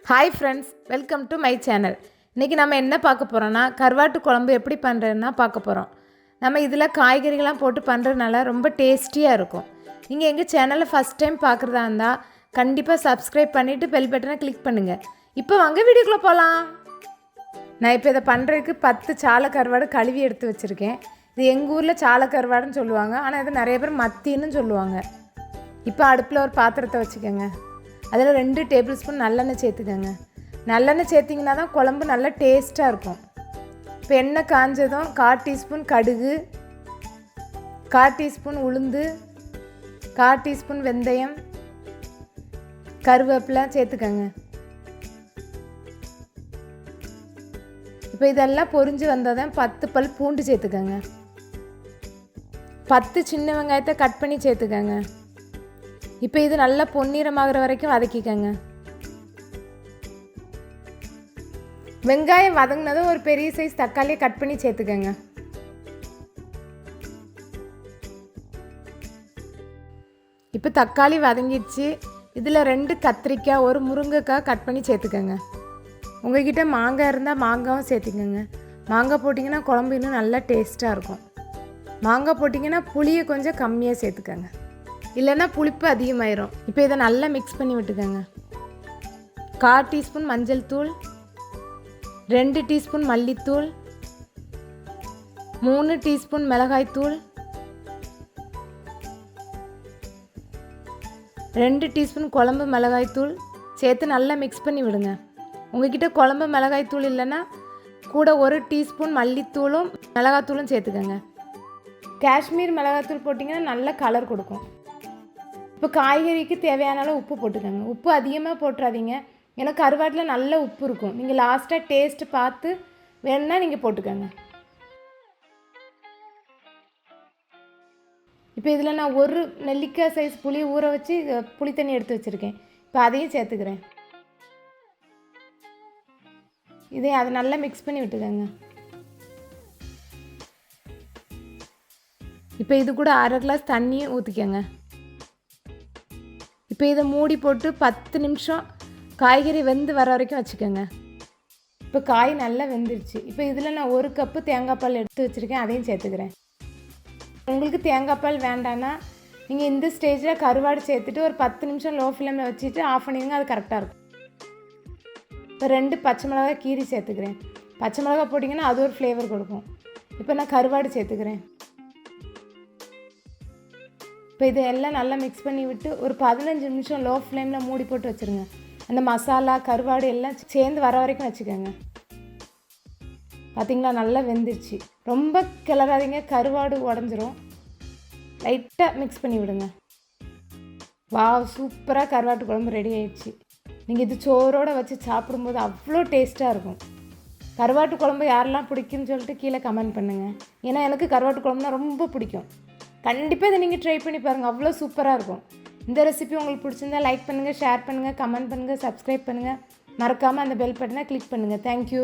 Hi friends, welcome to my channel. இன்னைக்கு நம்ம என்ன பார்க்க போறோம்னா கருவாட்டு குழம்பு எப்படி பண்றதுன்னா பார்க்க போறோம். நம்ம இதல காய்கறிகள் போட்டு பண்றதுனால ரொம்ப டேஸ்டியா இருக்கும். நீங்க எங்க சேனலை ஃபர்ஸ்ட் டைம் பார்க்கறதா இருந்தா கண்டிப்பா Subscribe பண்ணிட்டு பெல் பட்டனை கிளிக் பண்ணுங்க. இப்போ வாங்க வீடியோக்குள்ள போலாம். நான் இப்போ இத பண்றதுக்கு 10 சால கருவாடு கழுவி எடுத்து வச்சிருக்கேன். இது எங்க ஊர்ல சால கருவாடுன்னு சொல்லுவாங்க. ஆனா இது நிறைய பேர் மத்தின்னு சொல்லுவாங்க. இப்போ அடுப்புல ஒரு பாத்திரத்தை வச்சுக்கங்க. அதில் 2 டேபிள் ஸ்பூன் நல்லெண்ணெய் சேர்த்துக்கங்க. நல்லெண்ணெய் சேர்த்திங்கன்னா தான் குழம்பு நல்லா டேஸ்ட்டாக இருக்கும். இப்போ எண்ணெய் காஞ்சதும் 1/4 டீஸ்பூன் கடுகு, 1/4 டீஸ்பூன் உளுந்து, 1/4 டீஸ்பூன் வெந்தயம், கருவேப்பிலை சேர்த்துக்கங்க. இப்போ இதெல்லாம் பொரிஞ்சு வந்ததும் 10 பல் பூண்டு சேர்த்துக்கங்க. 10 சின்ன வெங்காயத்தை கட் பண்ணி சேர்த்துக்கங்க. இப்போ இது நல்லா பொன்னிறமாகிற வரைக்கும் வதக்கிக்கங்க. வெங்காயம் வதங்கினதும் ஒரு பெரிய சைஸ் தக்காளியை கட் பண்ணி சேர்த்துக்கங்க. இப்போ தக்காளி வதங்கிடுச்சு. இதில் 2 கத்திரிக்காய், ஒரு முருங்கைக்காய் கட் பண்ணி சேர்த்துக்கங்க. உங்கள்கிட்ட மாங்காய் இருந்தால் மாங்காவும் சேர்த்துக்கங்க. மாங்காய் போட்டிங்கன்னா குழம்பு இன்னும் நல்லா டேஸ்ட்டாக இருக்கும். மாங்காய் போட்டிங்கன்னா புளியை கொஞ்சம் கம்மியாக சேர்த்துக்கங்க, இல்லைன்னா புளிப்பு அதிகமாயிரும். இப்போ இதை நல்லா மிக்ஸ் பண்ணி விட்டுக்கங்க. 1/4 டீஸ்பூன் மஞ்சள் தூள், 2 டீஸ்பூன் மல்லித்தூள், 3 டீஸ்பூன் மிளகாய்த்தூள், 2 டீஸ்பூன் குழம்பு மிளகாய்த்தூள் சேர்த்து நல்லா மிக்ஸ் பண்ணி விடுங்க. உங்ககிட்ட குழம்பு மிளகாய்த்தூள் இல்லைன்னா கூட 1 டீஸ்பூன் மல்லித்தூளும் மிளகாத்தூளும் சேர்த்துக்கங்க. காஷ்மீர் மிளகாத்தூள் போட்டிங்கன்னா நல்ல கலர் கொடுக்கும். இப்போ காய்கறிக்கு தேவையான அளவு உப்பு போட்டுக்கோங்க. உப்பு அதிகமாக போட்டுறாதீங்க, ஏன்னா கருவாட்டில் நல்ல உப்பு இருக்கும். நீங்கள் லாஸ்ட்டாக டேஸ்ட்டு பார்த்து வேணுன்னா நீங்கள் போட்டுக்கோங்க. இப்போ இதில் நான் ஒரு நெல்லிக்காய் சைஸ் புளி ஊற வச்சு புளி தண்ணி எடுத்து வச்சுருக்கேன். இப்போ அதையும் சேர்த்துக்கிறேன். அதை நல்லா மிக்ஸ் பண்ணி விட்டுக்கோங்க. இப்போ இது கூட 1/2 கிளாஸ் தண்ணியும் ஊற்றிக்கோங்க. இப்போ இதை மூடி போட்டு 10 நிமிஷம் காய்கறி வெந்து வர வரைக்கும் வச்சுக்கோங்க. இப்போ காய் நல்லா வெந்துருச்சு. இப்போ இதில் நான் 1 கப்பு தேங்காய் பால் எடுத்து வச்சுருக்கேன், அதையும் சேர்த்துக்கிறேன். உங்களுக்கு தேங்காய் பால் வேண்டான்னா நீங்கள் இந்த ஸ்டேஜில் கருவாடு சேர்த்துட்டு ஒரு 10 நிமிஷம் லோ ஃப்ளேமில் வச்சுட்டு ஆஃப் பண்ணிடுங்க, அது கரெக்டாக இருக்கும். இப்போ 2 பச்சை மிளகாய் கீரி சேர்த்துக்கிறேன். பச்சை மிளகாய் போட்டிங்கன்னா அது ஒரு ஃப்ளேவர் கொடுக்கும். இப்போ நான் கருவாடு சேர்த்துக்கிறேன். இப்போ இதை எல்லாம் நல்லா மிக்ஸ் பண்ணி விட்டு ஒரு 15 நிமிஷம் லோ ஃப்ளேமில் மூடி போட்டு வச்சுருங்க. அந்த மசாலா கருவாடு எல்லாம் சேர்ந்து வர வரைக்கும் வச்சுக்கோங்க. பார்த்திங்களா, நல்லா வெந்துருச்சு. ரொம்ப கிளறாதீங்க, கருவாடு உடஞ்சிரும். லைட்டாக மிக்ஸ் பண்ணி விடுங்க. வாவ், சூப்பராக கருவாட்டு குழம்பு ரெடி ஆயிடுச்சு. நீங்கள் இது சோறோடு வச்சு சாப்பிடும்போது அவ்வளோ டேஸ்ட்டாக இருக்கும். கருவாட்டு குழம்பு யாரெல்லாம் பிடிக்குன்னு சொல்லிட்டு கீழே கமெண்ட் பண்ணுங்கள். ஏன்னா எனக்கு கருவாட்டு குழம்புனா ரொம்ப பிடிக்கும். கண்டிப்பாக இதை நீங்கள் ட்ரை பண்ணி பாருங்கள், அவ்வளோ சூப்பராக இருக்கும். இந்த ரெசிபி உங்களுக்கு பிடிச்சிருந்தா லைக் பண்ணுங்கள், ஷேர் பண்ணுங்கள், கமெண்ட் பண்ணுங்கள், சப்ஸ்கிரைப் பண்ணுங்கள். மறக்காமல் அந்த பெல் பட்டனை கிளிக் பண்ணுங்கள். தேங்க்யூ.